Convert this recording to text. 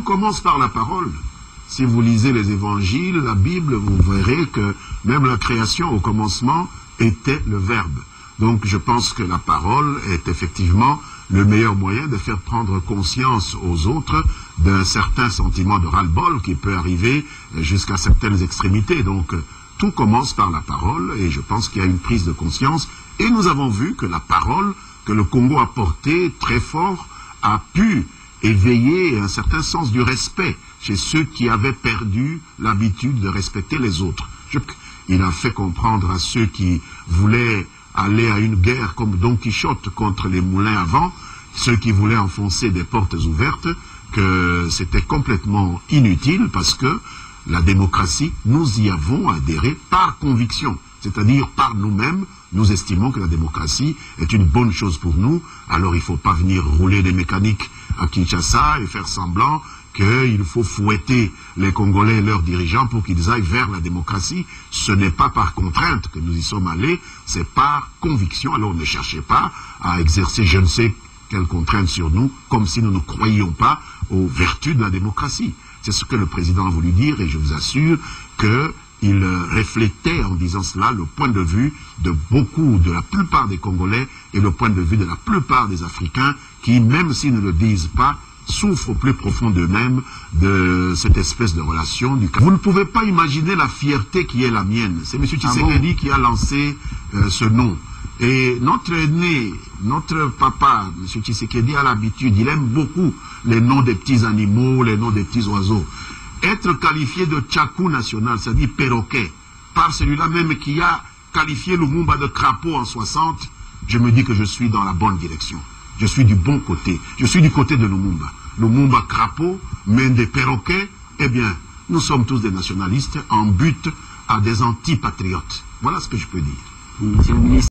On commence par la parole. Si vous lisez les évangiles, la Bible, vous verrez que même la création au commencement était le Verbe. Donc je pense que la parole est effectivement le meilleur moyen de faire prendre conscience aux autres d'un certain sentiment de ras-le-bol qui peut arriver jusqu'à certaines extrémités. Donc tout commence par la parole et je pense qu'il y a une prise de conscience. Et nous avons vu que la parole que le Congo a portée très fort a pu éveiller un certain sens du respect chez ceux qui avaient perdu l'habitude de respecter les autres. Il a fait comprendre à ceux qui voulaient aller à une guerre comme Don Quichotte contre les moulins à vent, ceux qui voulaient enfoncer des portes ouvertes, que c'était complètement inutile parce que la démocratie, nous y avons adhéré par conviction. C'est-à-dire par nous-mêmes, nous estimons que la démocratie est une bonne chose pour nous. Alors il ne faut pas venir rouler des mécaniques à Kinshasa et faire semblant qu'il faut fouetter les Congolais et leurs dirigeants pour qu'ils aillent vers la démocratie. Ce n'est pas par contrainte que nous y sommes allés, c'est par conviction. Alors ne cherchez pas à exercer je ne sais quelle contrainte sur nous, comme si nous ne croyions pas aux vertus de la démocratie. C'est ce que le président a voulu dire et je vous assure qu'il reflétait en disant cela le point de vue de la plupart des Congolais et le point de vue de la plupart des Africains qui, même s'ils ne le disent pas, souffrent au plus profond d'eux-mêmes de cette espèce de relation. Vous ne pouvez pas imaginer la fierté qui est la mienne. C'est M. Tshisekedi qui a lancé ce nom. Et notre aîné, notre papa, M. Tshisekedi, a l'habitude, il aime beaucoup les noms des petits animaux, les noms des petits oiseaux. Être qualifié de Tchakou national, c'est-à-dire perroquet, par celui-là même qui a qualifié Lumumba de crapaud en 60, je me dis que je suis dans la bonne direction. Je suis du bon côté. Je suis du côté de Lumumba. Lumumba crapaud, mais des perroquets, eh bien, nous sommes tous des nationalistes en but à des antipatriotes. Voilà ce que je peux dire. Monsieur le ministre.